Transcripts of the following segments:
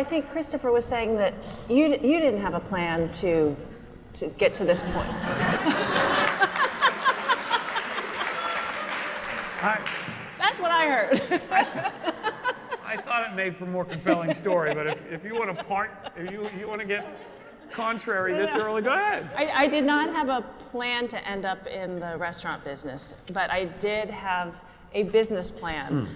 I think Christopher was saying that you didn't have a plan to get to this point. That's what I heard. I thought it made for a more compelling story, but if you want to get contrary this early, go ahead. I did not have a plan to end up in the restaurant business, but I did have a business plan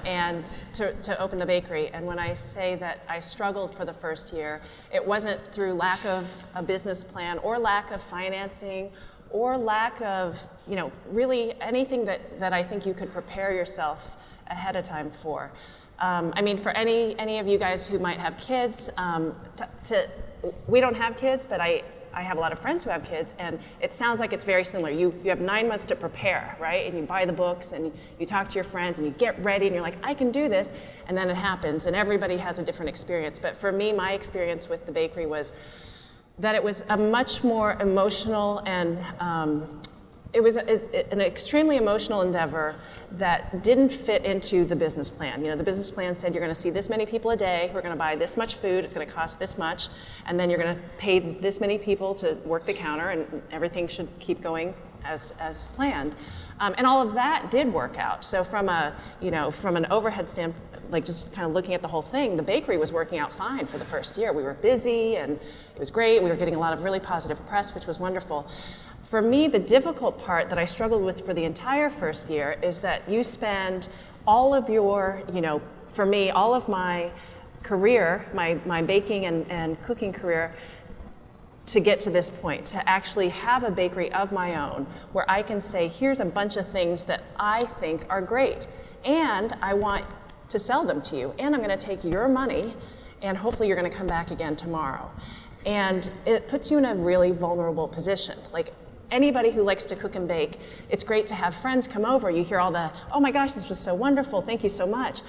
and to open the bakery. And when I say that I struggled for the first year, it wasn't through lack of a business plan or lack of financing or lack of, really anything that I think you could prepare yourself ahead of time for. I mean, for any of you guys who might have kids, we don't have kids, but I have a lot of friends who have kids, and it sounds like it's very similar. You have 9 months to prepare, right? And you buy the books, and you talk to your friends, and you get ready, and you're like, I can do this, and then it happens, and everybody has a different experience. But for me, my experience with the bakery was that it was a much more emotional and it was an extremely emotional endeavor that didn't fit into the business plan. The business plan said you're going to see this many people a day, we're going to buy this much food, it's going to cost this much, and then you're going to pay this many people to work the counter, and everything should keep going as planned. And all of that did work out. So from an overhead standpoint, like just kind of looking at the whole thing, the bakery was working out fine for the first year. We were busy and it was great. We were getting a lot of really positive press, which was wonderful. For me, the difficult part that I struggled with for the entire first year is that you spend all of your, for me, all of my career, my baking and cooking career, to get to this point, to actually have a bakery of my own where I can say, here's a bunch of things that I think are great, and I want to sell them to you, and I'm going to take your money, and hopefully you're going to come back again tomorrow. And it puts you in a really vulnerable position. Like, anybody who likes to cook and bake, it's great to have friends come over. You hear all the, oh my gosh, this was so wonderful, thank you so much.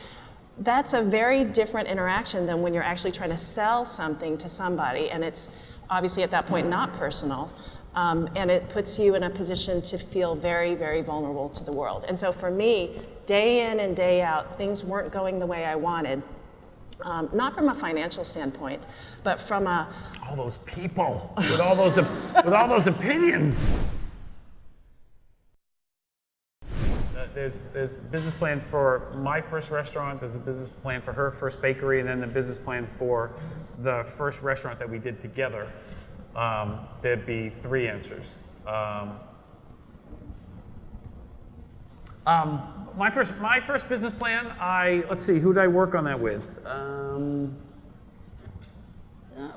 That's a very different interaction than when you're actually trying to sell something to somebody, and it's obviously at that point not personal, and it puts you in a position to feel very, very vulnerable to the world. And so for me, day in and day out, things weren't going the way I wanted. Not from a financial standpoint, but from all those people with all those opinions. There's a business plan for my first restaurant. There's a business plan for her first bakery, and then the business plan for the first restaurant that we did together. There'd be 3 answers. My first business plan, let's see, who did I work on that with?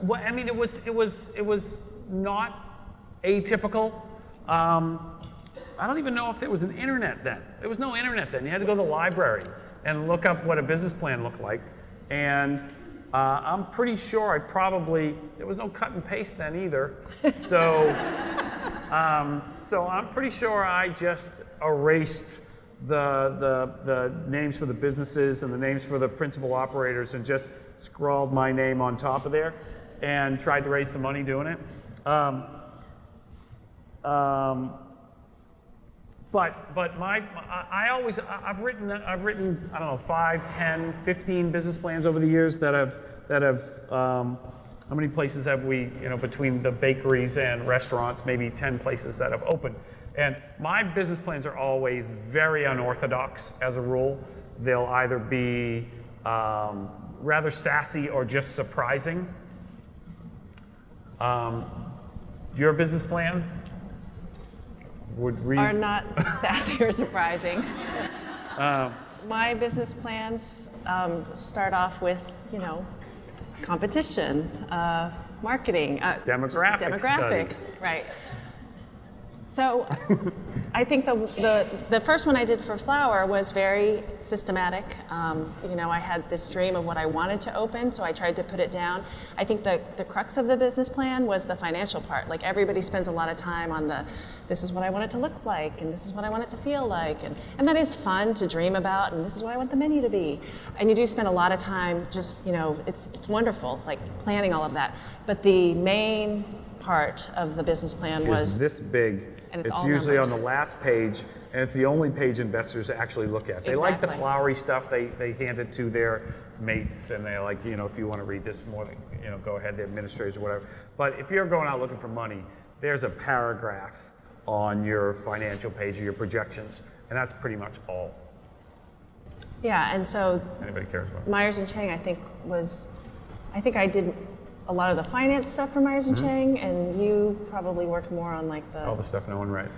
Well, I mean, it was not atypical. I don't even know if there was an internet then. There was no internet then. You had to go to the library and look up what a business plan looked like. And I'm pretty sure there was no cut and paste then either. So, so I'm pretty sure I just erased the names for the businesses and the names for the principal operators and just scrawled my name on top of there and tried to raise some money doing it. I've written I don't know 5, 10, 15 business plans over the years that have how many places have we, between the bakeries and restaurants, maybe 10 places that have opened. And my business plans are always very unorthodox as a rule. They'll either be rather sassy or just surprising. Your business plans are not sassy or surprising. My business plans start off with, competition, marketing, demographics, studies. Right. So I think the first one I did for flour was very systematic. I had this dream of what I wanted to open, so I tried to put it down. I think the crux of the business plan was the financial part. Like, everybody spends a lot of time on this is what I want it to look like, and this is what I want it to feel like, and that is fun to dream about, and this is what I want the menu to be. And you do spend a lot of time just, it's wonderful, like planning all of that. But the main part of the business plan Is was, this big. And it's all usually on the numbers. last page, and it's the only page investors actually look at. They like the Exactly. flowery stuff. They hand it to their mates, and they're like, if you want to read this more, go ahead, the administrators or whatever. But if you're going out looking for money, there's a paragraph on your financial page of your projections, and that's pretty much all yeah, and so anybody cares about. Myers and Chang, I think I did a lot of the finance stuff for Myers and Chang, and you probably worked more on like All the stuff no one read.